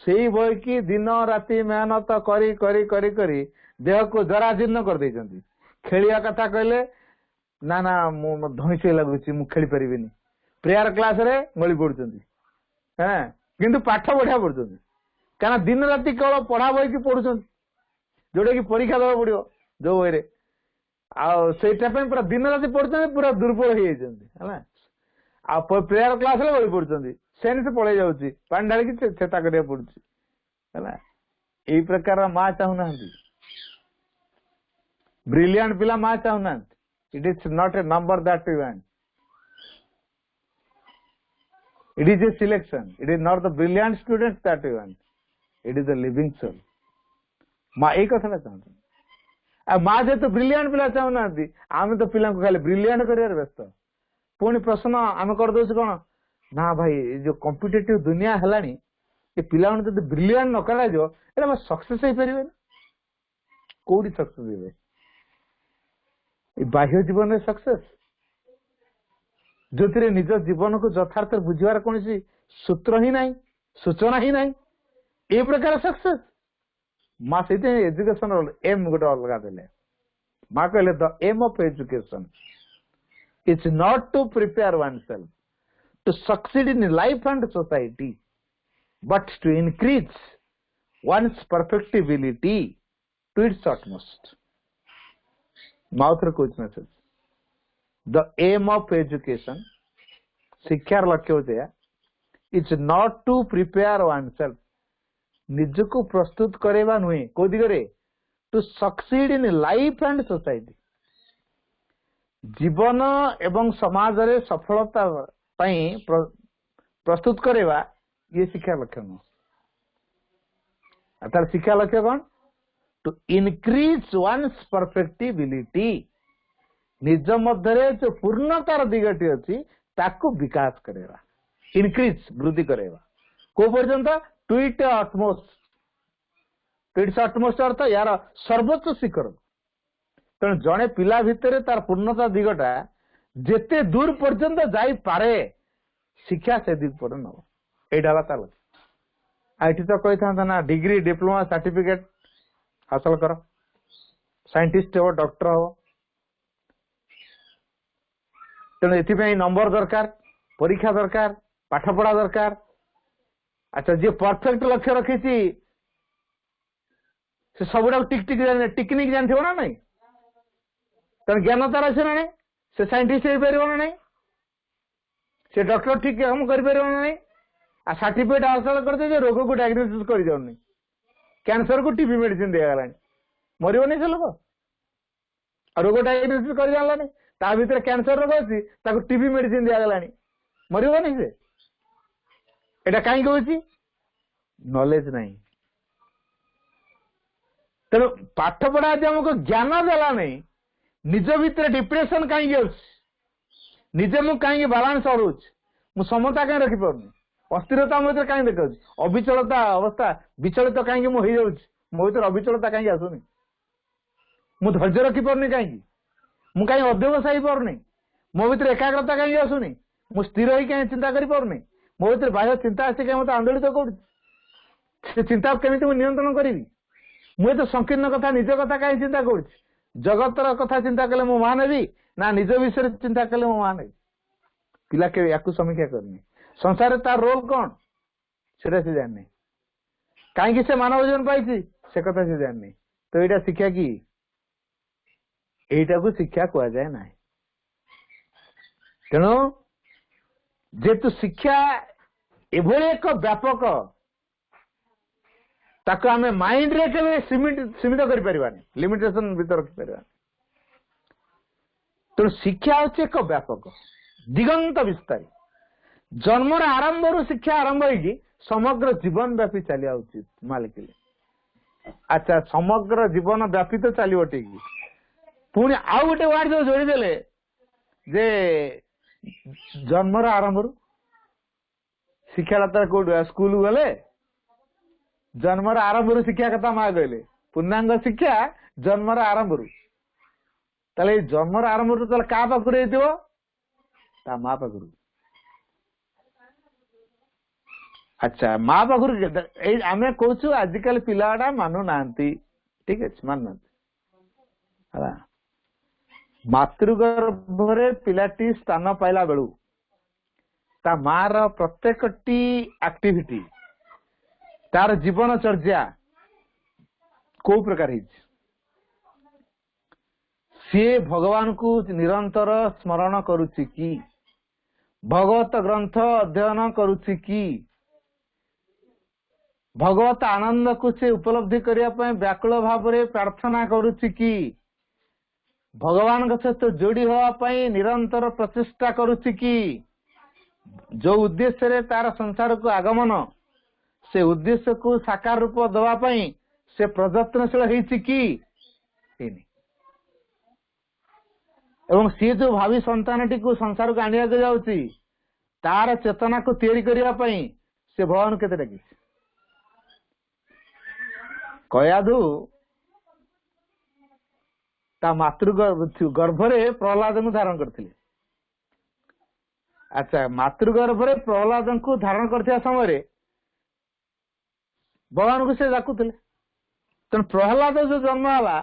से ही बही की दिन राति मेहनत करी करी करी करी देह को जराजीर्ण कर देइछंती खेलिया कथा कहले ना ना मु धइसे लागुची मु खेली परिबिनी प्रेयर क्लास रे गली पड़ुचंती हैं किंतु पाठ बढ़िया पड़ुचंती कारण दिन राति केवल पढ़ा बही की पढ़ुचंती जोड़े की परीक्षा देवा पड़ियो जो बही रे आ सेटा पे पूरा दिन राति पढ़ुचंती पूरा दुर्बल हो जाइछंती हैला आ प्रेयर क्लास रे गली पड़ुचंती सेन से पळे जाउची पानी ढाली की चेता करिया पड़ुची हैला एई प्रकार मां चाहू ब्रिलियंट पिला मां चाहू it is not a number that we want it is a selection it is not the brilliant students that we want it is the living soul मां एक कथा चाहते आ मां जे तो ब्रिलियंट पिला चाहू ना आम तो पिला को खाली ब्रिलियंट करियर व्यस्त पुणी प्रश्न आम कर दउछ कोन ना भाई जो कॉम्पिटिटिव दुनिया हलानी ए पिला जब ब्रिलियंट न करा जो एटा सक्सेस हो परिबे कोडी सक्सेस हेबे बाह्य जीवन में सक्सेस जो निज जीवन को यथार्थ बुझार कौन सूत्र ही नहीं सूचना ही नहीं ए प्रकार सक्सेस माँ से एजुकेशन एम गोटे अलग देले माँ कहले the aim of education is not to prepare oneself to succeed in life and society but to increase one's perfectibility to its utmost. Mouth quote message. The aim of education, शिक्षार लक्ष्य होते हैं, is not to prepare oneself. निज को प्रस्तुत करेवा नुहे को दिगरे to succeed in life and society. जीवन एवं समाज रे सफलता पाई प्रस्तुत करेवा ये शिक्षा लक्ष्य नुह तार शिक्षा लक्ष्य कौन टू इनक्रीज वन्स परफेक्टिबिलिटी निज मध्य जो पूर्णतार दिगटी अच्छी ताकू विकास करेगा इनक्रीज वृद्धि करेगा को पर्यंत टू इट अटमोस्ट अर्थ यार सर्वोच्च शिखर तेणु जड़े पिला भितर तार पूर्णता दिगटा जेते दूर पर्यंत जाई पारे शिक्षा से दिग पर नब एटा तार आईटी तो कही था ना डिग्री डिप्लोमा सर्टिफिकेट हासिल कर साइंटिस्ट हो डॉक्टर हो तेणु ये नंबर दरकार परीक्षा दरकार पाठ पढ़ा दरकार अच्छा जी परफेक्ट लक्ष्य रखी से सबुड़ा टेक्निक जानथिबो ना नहीं तेणु ज्ञान तार अच्छे ना नहीं से साइंटिस्ट हो पार ना नहीं से डॉक्टर ठीक काम कर ना नहीं आ सर्टिफिकेट हासिल करते रोग को डायग्नोसिस कर जाऊनी कैंसर को टीबी मेडिसिन दिगला मर नहीं से लोक रोग डायग्नोसिस कर जानलानी ता भीतर कैंसर रोग अच्छी टीबी मेडिसिन दिगला मर नहीं से एटा कहीं होची नॉलेज नहीं तेणु पाठ पढ़ा आमको ज्ञान देला नहीं निज भीतर डिप्रेशन कहीं निजे मु कहीं बालांस हरुच मु समता कहीं रखिपारनी अस्थिरता मो कहीं देखा अविचलता अवस्था विचलित कहीं हो मो भर अविचलता कहीं आसुनी मु धैर्य रखिपारनी कहीं मु कहीं अध्यवसायी पारनी मो भर एकाग्रता कहीं आसुनी मु स्थिर ही कहीं चिंता करें मो भर बाह्य चिंता आसी कहीं मत आंदोलित कर चिंता केमी नियंत्रण करी मुझे तो संकीर्ण कथा निज कथा कहीं चिंता कर जगतर कथा चिंता कले मो मान नेबी ना निज विषय चिंता कले मो मान नेबी पिला के या समीक्षा करनी संसार तार रोल कौन से जाननी कहीं से मानव जीवन पाई से कथा से जाननी तो यहाँ शिक्षा की यहीटा को शिक्षा कह जाए ना तेणु जेतु शिक्षा एभली एक व्यापक ताको आमे माइंड रे के सीमित कर परिबानी लिमिटेशन भीतर रखि परिबानी तेणु शिक्षा होची एक व्यापक दिगंत विस्तारी जन्मर आरंभ रु शिक्षा आरंभ होगी समग्र जीवन व्यापी चलिया उचित मालिक अच्छा समग्र जीवन व्यापी तो चलो ठीक पुणी आउ गोटे वार्ड जो जोड़ीदेले जे जन्मर आरंभ रु शिक्षा कौट स्कूल गले जन्मर आरंभ रु शिक्षा कथा माँ कहले पूर्णांग शिक्षा जन्मर आरंभ रु ताले जन्मर आरंभ रु ताले का पाखुरे हेतिबो ता माँ पाखुरु अच्छा माँ पाखुर आम कौचु आजिकल पिलाटा मानु ना ठीक है मानु ना मातृगर्भरे पिलाटी स्थान पाइला बेलू ता मार प्रत्येक एक्टिविटी तार जीवन चर्या को प्रकार सी भगवान को निरंतर स्मरण करुच्ची कि भगवत ग्रंथ अध्ययन करुच्ची कि भगवत आनंद को से उपलब्धि करने व्याकुल भाव में प्रार्थना करुच्ची कि भगवान सहित जोड़ी होगापाई निरंतर प्रचेष्टा करुच्ची कि जो उद्देश्य रे तार संसार को आगमन से उद्देश्य को साकार रूप दवापाई से प्रयत्नशील होती कि एवं सी जो भावी संतानटी को संसार को आने जाऊँगी तार चेतना को तैयारी करने से भगवान के डाकी कयादु ता मातृ गर्भरे प्रहलाद को धारण करथिले। अच्छा मातृ गर्भरे प्रहलाद को धारण करथिया समय भगवान को से डाकुथिले। तेणु प्रहलाद जो जन्म है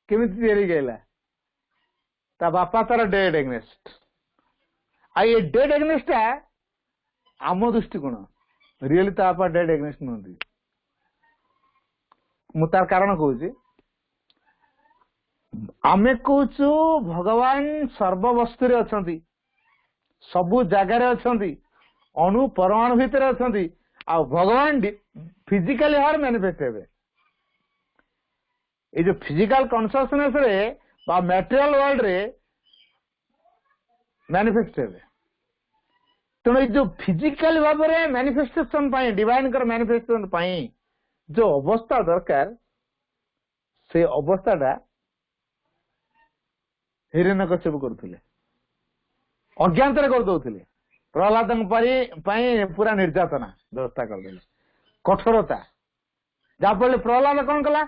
केमिति तैयारी गला ता बापा तार डेड एग्नेस्ट आ ये डेड एग्नेस्ट आम दृष्टिकोण रियली ता बापा डेड एग्नेस्ट नुहति। मु तार कारण कहूँ आमे कहूँ भगवान सर्ववस्तु रे अछंती सबु जगार अछंती अणु परमाणु भितर अछंती आ भगवान फिजिकली हर मैनिफेस्ट हेबे। ये जो फिजिकल कॉन्शियसनेस रे बा मटेरियल वर्ल्ड रे मैनिफेस्ट हेबे। तेणु ये जो फिजिकल भाव में मैनिफेस्टेशन पाई डिवाइन कर मैनिफेस्टेशन पाई जो अवस्था दरकार से अवस्थाटा हिरण्यकश्यप करुले अज्ञात करदे प्रहलाद पूरा निर्यातना व्यवस्था करदे कठोरता जहाँफल प्रहलाद कौन कला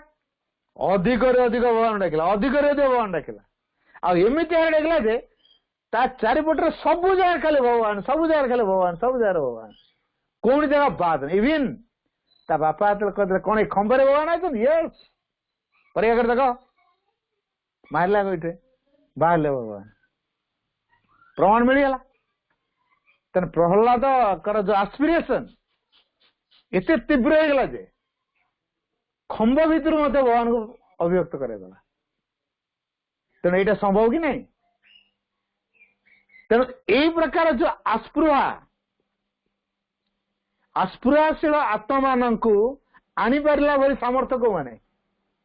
अधिक अधिक भगवान डाकिला अधिक अधिक भगवान डाकिला आमती डाकिला जे ता चारिपटे सबू जगह खाली भगवान सबू जगह खाली भगवान सब जगह भगवान कौन जगह बाद इवन ता बापा कहते कौन खंबरे भगवान आते यस परीक्षा कर देख मारला गोटे बाहर भगवान प्रमाण मिलगला। तेना प्रहलाद कर जो आस्पिरेशन एत तीव्र हो गला जे खंब भितर मत भगवान को अभिव्यक्त करेगा। तेणु यहाँ संभव कि नहीं। तेणु यही प्रकार जो आस्पृहाशील आत्मा मान को आनी पारा भली सामर्थ्य को माने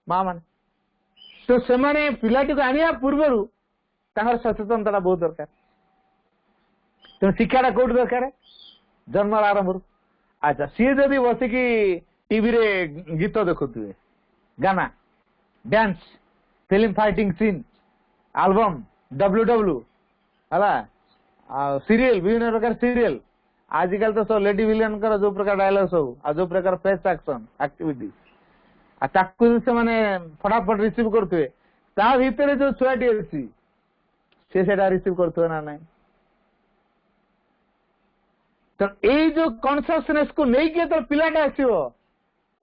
माँ माने तो से पिलाटी को आनिया पूर्व सचेतनता बहुत दरकार। तेणु शिक्षाटा कौट दरकार जन्म आरंभ। अच्छा सी जदि बसिकी टीवी रे गीत देखुए गाना dance film fighting scene album WW है सीरियल विभिन्न प्रकार सीरियल आजिकल तो सब लेडी विलियन कर जो प्रकार डायलॉग सब आ जो प्रकार फेस एक्शन एक्टिविटी से माने फटाफट रिसीव करते ता भीतर जो छुआटी अच्छी से रिसीव करते ना नहीं। तो ये जो कॉन्शियसनेस को नहीं तो पिलाटा आसो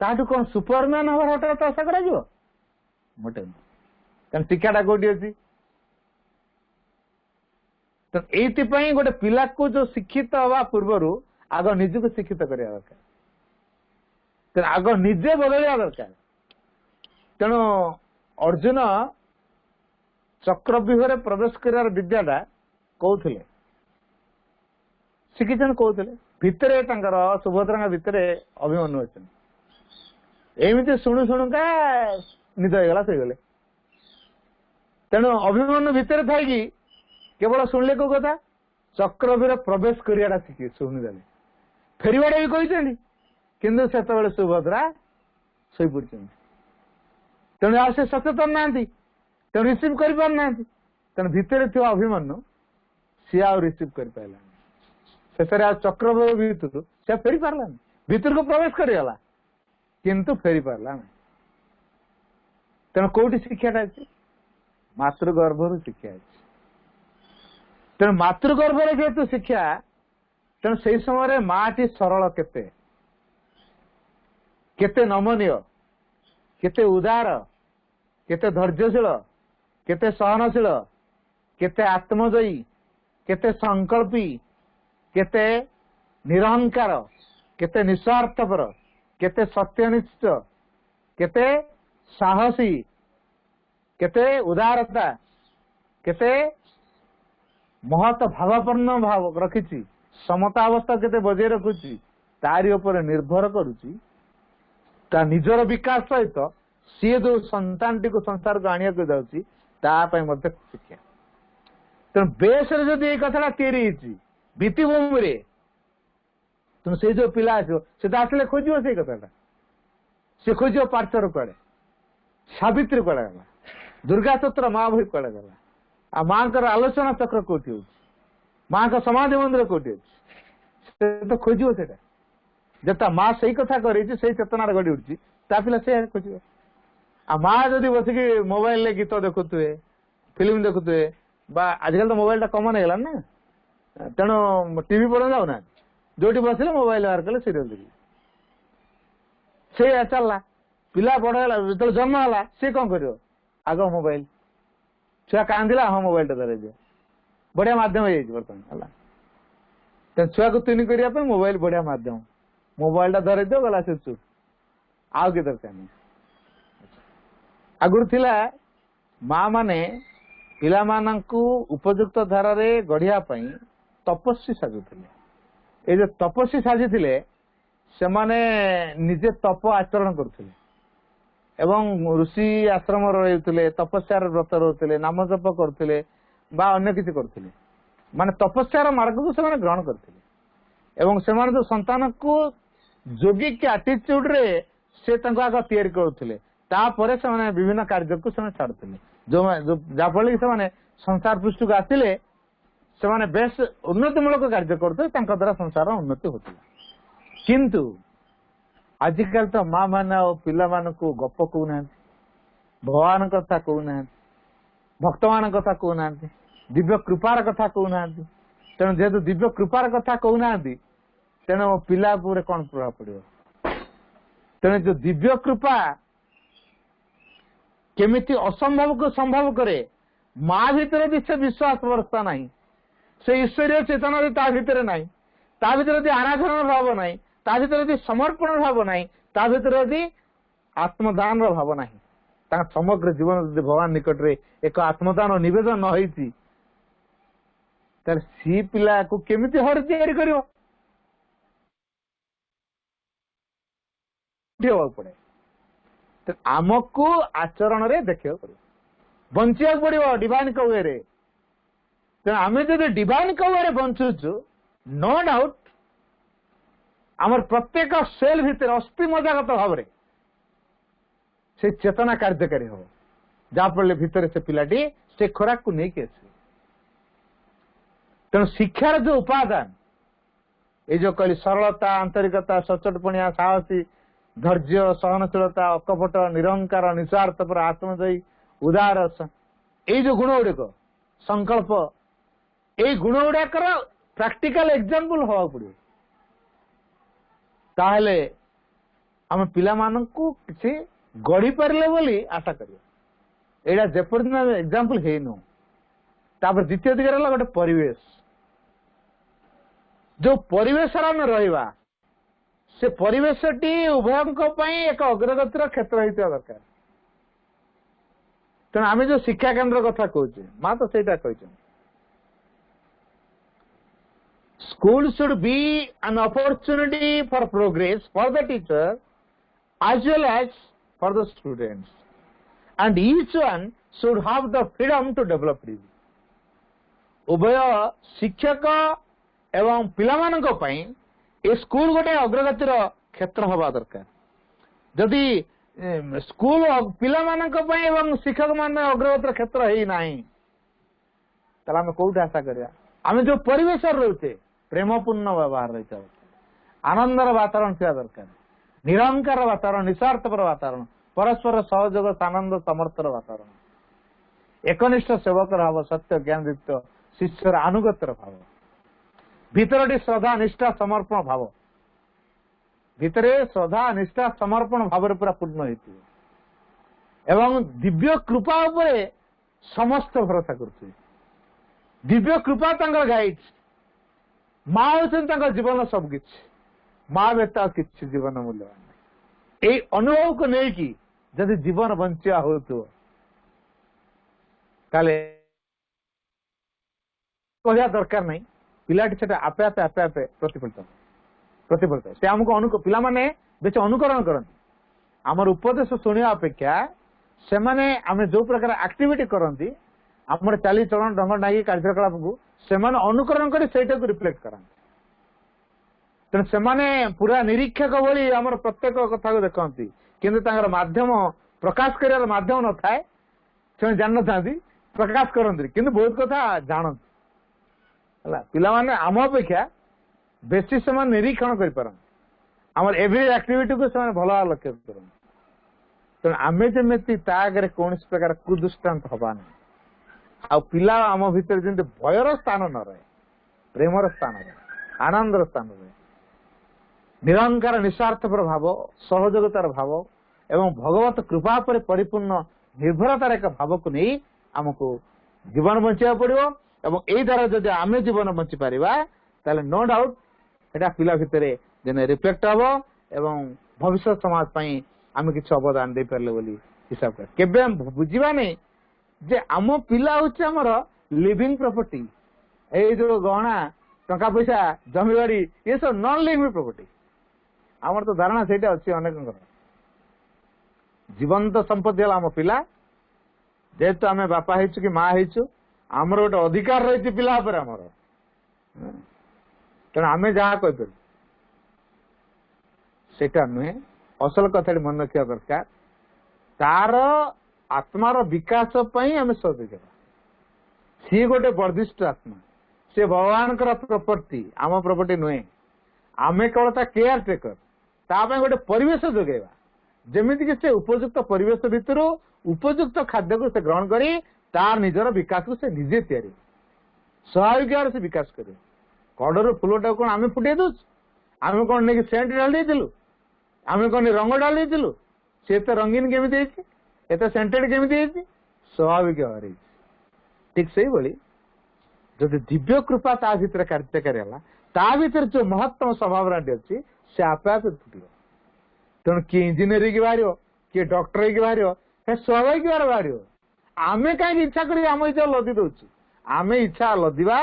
ताठू कौन सुपरमैन हमार हठात आशा करा मोटे कारण शिक्षाटा कौटी अच्छी। तो ये गोटे पिला को जो शिक्षित हवा पूर्वर आग निज को शिक्षित करने दरकार आग निजे बदलिया दरकार। तेणु अर्जुन चक्रव्यूह प्रवेश कर विद्याटा कहते शिखिछन कहते भितर सुभद्रा भितर अभिमन्यु अच्छा एमती शुणु शुणुका निद होगा गले। तेणु अभिमन्यु भितर थी केवल शुणिले को कथा चक्रव्यूह प्रवेश करियाटा शिखी शुणिदे फेरवाटा भी कहते किंतु से सुभद्रा शोई पड़ी। तेणु आ से सचेतन ना तेणु रिसीव कर पारना तेणु भितर थी अभिमन्यु सी आ रिसीव कर पारा शेष चक्रव्यूह भितर से फेरी पारा भितर को प्रवेश करगला किंतु फेरी पारा ना। तेणु कौटी शिक्षाटा अच्छी मातृगर्भर शिक्षा अच्छी। तेणु मातृगर्भर जेहेतु शिक्षा तेणु से समय माटी सरल केते नमनीय केते उदार केते धैर्यशील केते सहनशील केते आत्मजयी केते संकल्पी केते निरहंकार केते निस्वार्थपर केते सत्यनिष्ठ केते साहसी केते उदारता केते महत भावापन्न भाव रखी समता अवस्था केते बजाय रखुची तारी उपर निर्भर करुची ता निजर विकास सहित सी जो संतान टी को संसार को आनिया को जाउची तापाई मध्य शिक्षा। तेणु बेस जदि ये कथा तैयारी भित्तिभूमि रे तुम से जो पिला आसो से आसले खोज से कथा से खोज पार्चर कड़े सावित्री कड़े गला दुर्गा चत्र माँ भाई कड़े गला आ माँ का आलोचना चक्र कौटी हो माँ का समाधि मंदिर कौटी अच्छे तो खोज से जब ता माँ सही कथा कर चेतना गड़ी उठी ता पिला से खोज आ माँ जदि बसिकी मोबाइल रे गीत देखुए फिल्म देखुए आजकल तो मोबाइल टा कमन है ना तेणु टीवी पढ़ा जाऊ ना जो बसिले मोबाइल बाहर कले सीरियल देखिए से चलला पिला बड़ जो जन्म है सी कौन कर आग मोबाइल छुआ कांदिला हाँ मोबाइल टा धरे दियो बढ़िया माध्यम है बर्तमान है छुआ को तुनी करने मोबाइल बढ़िया माध्यम मोबाइल टा धरे दियो गला से चुप आउ कि दरकार नहीं आगुरी थिला माँ माने पिला मानंकु उपयुक्त धारा रे गढ़िया पई तपस्वी साजुथिले ए जो तपस्वी साजिथिले सेमाने निजे तप आचरण करथिले एवं ऋषि आश्रम रहुथिले तपस्यार व्रत रहुथिले नाम जप करथिले बा अन्य किछि करथिले माने तपस्यार मार्ग को सेमाने ग्रहण करथिले एवं सेमाने जो संतान को योगिक एटीट्यूड रे से तंको आग तैयारी करथिले तापरे सेमाने विभिन्न कार्य को सेमाने छाड़थिले जो जाफल से संसार पृष्ठ को आसिले से बेस उन्नतिमूलक कार्य करते द्वारा संसार उन्नति होता किंतु आजिकल तो माँ मान पिला मान को गप कहना भगवान कथा कहना भक्त मान कथा कहना दिव्य कृपार कथा कहना तेणु जेहेतु दिव्य कृपार कथा कहना तेणु पिला पूरे कौन प्रभाव पड़ो तेणु जो दिव्य कृपा केमिति असंभव को संभव करे माँ भीतर भी से विश्वास व्यवस्था नहीं से ईश्वरीय चेतना भी ता भीतर नहीं ता भीतर भी आराधना भाव नहीं ता भीतर भी समर्पण भाव नहीं ता भीतर भी आत्मदान भाव नहीं समग्र जीवन यदि भगवान निकट रे एक आत्मदान निवेदन न होईची तर सी पिला को केमिति हर तैयारी करियो पड़े आमको आचरण रे देखियो बंचिया पड़ो डिवाइन कवे रे आम जो डिवाइन कवे बंचुचु नो डाउट आमर प्रत्येक सेल भितर अस्थि मजागत भाव से चेतना कार्यकारी हो जहाँफल भितर से पिलाटी से खोराक को नहीं आस तेणु शिक्षार जो उपादान ये जो कहली सरलता आंतरिकता सचोटपणिया साहसी धैर्य सहनशीलता अकपट निरंकार निस्वार्थ पर आत्मदयी उदार ये जो गुण गुड़िक संकल्प ये गुण गुड़ाकर प्रैक्टिकल एग्जांपल हवा पड़ो ताहले आम पिला मानकु किसी गढ़ी पारे बोली आशा करिया एडा जेपर्यंत एग्जांपल हेनु तापर द्वितीय दिगरे हला गोटे परिवेश जो परिवेश आम रहिबा से परिवेशटी उभय एक अग्रगतिर क्षेत्र होता दरकार तेणु आम जो शिक्षा केन्द्र कथा कहे माँ तो सहीटा कही school should be an opportunity for progress for the teacher as well as for the students and each one should have the freedom to develop freely उभय शिक्षक एवं पिलामानक पई ए स्कूल गोटे अग्रगतिर क्षेत्र हवा दरकार जदि स्कूल पिलामानक पई एवं शिक्षक मान अग्रगतिर क्षेत्र है नाही तला हम कोउठ आशा करिया आम जो परिवेश रहते प्रेमपूर्ण व्यवहार रहता आनंदर वातावरण थिया दरकार निरंकार वातावरण निस्वार्थपर वातावरण परस्पर सहयोग आनंद समर्थर वातावरण एकनिष्ठ सेवकर भाव सत्य ज्ञानयुक्त शिष्यर आनुगत्यर भाव भितरटी श्रद्धा निष्ठा समर्पण भाव भितरे श्रद्धा निष्ठा समर्पण भाव पूरा पूर्ण होती एवं दिव्य कृपा उपरे समस्त भरोसा करते दिव्य कृपा गाइड माँ होती जीवन सबकि माँ बेटा किसी जीवन मूल्यवान ये अनुभव को लेकिन जदि जीवन बंचा हो तो कहया दरकार नहीं पिलाटी से आपे आपे आपे आपे प्रतिफलित से आमको पिला माने बेच अनुकरण करती आमर उपदेश शुणा अपेक्षा से माने आमे जो प्रकार एक्टिविटी करती आम चाली चलन ढंग नागी कार्यकलाप को से अनुकरण कर रिफ्लेक्ट करती तेणु से पूरा निरीक्षक भली आम प्रत्येक कथा को देखती किंतु माध्यम प्रकाश कर माध्यम न थाए से जान था प्रकाश करते किंतु बहुत कथा जानती पिला माने आम अपेक्षा बेसी से निरीक्षण कर एवरी एक्टिविटी को से भल लक्ष्य कर तेणु आम जमी आगे कौन प्रकार कुदृष्टांत हवा ना आ पिला आम भितर जमी भयर स्थान न रहे प्रेमर स्थान रहे आनंदर स्थान रहे निरंकार निस्वार्थपर भाव सहयोगितार भाव एवं भगवत कृपा पर परिपूर्ण निर्भरतार एक भाव को नहीं आमको जीवन बंचा पड़ो एवं यही द्वारा जब आम जीवन बंची पारिबा ताले नो डाउट एटा पिला भितर जेने रिफ्लेक्ट हम एवं भविष्य समाज पई आम किसी अवदान दे पारले बोली हिसाब कर केबे हम बुझिबा नहीं जे आम पिला होचे हमर लिविंग प्रॉपर्टी ए जो गहना टंका पैसा जमी बाड़ी ये सब नॉन लिविंग प्रॉपर्टी आमर तो धारणा सेटा अच्छी अनेक जीवंत संपत्ति है आम पिला जेहेतु आम बापा कि माँ आमर गोटे अधिकार रही पिला आमर तेणु आम जहाँ कहीपर सेटा नुहे असल कथा मन रखा दरकार तार आत्मार विकास आम सहयोग सी गोटे वर्दिष्ट आत्मा सी भगवान प्रॉपर्टी आम प्रॉपर्टी नुहे आम केवल केयर टेकर गोटे परिवेश जोगेवा जमीती कि से उपयुक्त परिवेश भितर उपयुक्त खाद्य को से ग्रहण करी तार निजर विकास को से निजे तैयारी स्वाभाविक भाव से विकास करे कड़र फुलटा कौन आम फुटे दौर आम कौन नहीं सेंट डाल देलु आम कौन रंग डाल देलु सी तो रंगीन केमी एत सेंटेड केमी स्वाभाविक भाव ठीक से भाई जो दिव्य कृपा ता भीतर कार्यकारी है ता भीतर जो महत्तम स्वभाव अच्छी से आपे आपे फुट तेणु किए इंजीनियरिंग की बाहर किए डॉक्टर की बाहर स्वाभाविक भाव बाहर आम कहीं इच्छा कर आम इच्छा लदी दौ आम इच्छा लदिवा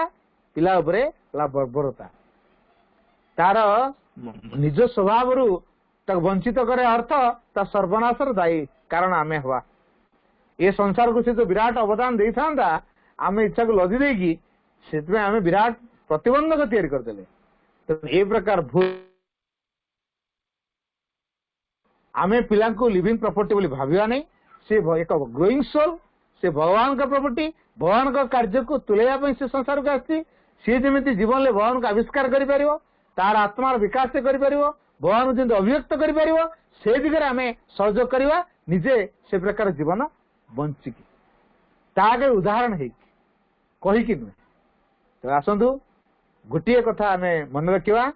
पिला बर्बरता तार निज स्वभाव वंचित करे अर्थ ता सर्वनाशर दायी कारण आम हवा ये संसार को से जो विराट अवदान दे था आम इच्छा को लदी देकी से आम विराट प्रतिबंधक तैयारी करदे तो ये प्रकार भूल आम पिला लिविंग प्रॉपर्टी बोली भाविया नहीं से एक ग्रोइंग सोल से भगवान का प्रॉपर्टी भगवान का कार्य को तुलेया से संसार को आसी सी जमी जीवन में भगवान को आविष्कार कर तार आत्मार विकास से कर भगवान जमी अभिव्यक्त कर से दिगरे आम सहयोग करवा निजे से प्रकार जीवन बंचिकी तागे उदाहरण है कहीकि नुहे तो आसतु गोटे कथा आम मन रखा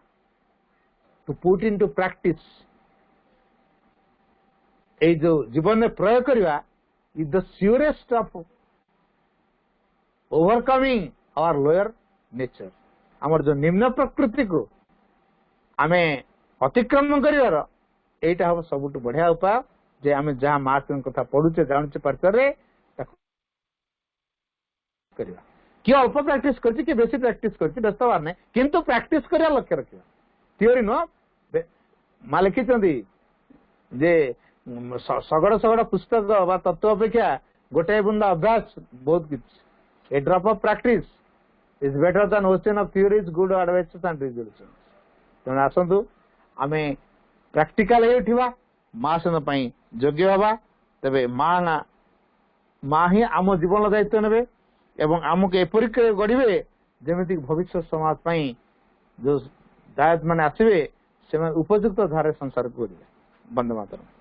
to put into practice ये जो जीवन में प्रयोग करवा is the surest of overcoming our lower nature आमर जो निम्न प्रकृति को आम अतिक्रमण कर यहाँ हम सब बढ़िया उपाय जे आम जहाँ मार्च कथा पढ़ुचे जानुचे पार्चर किए अल्प प्राक्ट कर बेसी प्राक्ट कर व्यस्त हबार ना किंतु प्राक्ट कर लक्ष्य रखा थियोरी नुह माँ लिखिं जे सगड़ सगड़ पुस्तक बा तत्व अपेक्षा गोटे बुंदा अभ्यास बहुत किसी a drop of practice is better than ocean of theories good advices and results तेणु आसतु आम प्रैक्टिकल हो मासन योग्य हवा तेरे माँ ही आम जीवन दायित्व ने एवं आमको एपरी गढ़े जमीक भविष्य समाज पाई जो दायित्व मैंने आसवे से उपयुक्त धारे संसार को वंदे मातरम।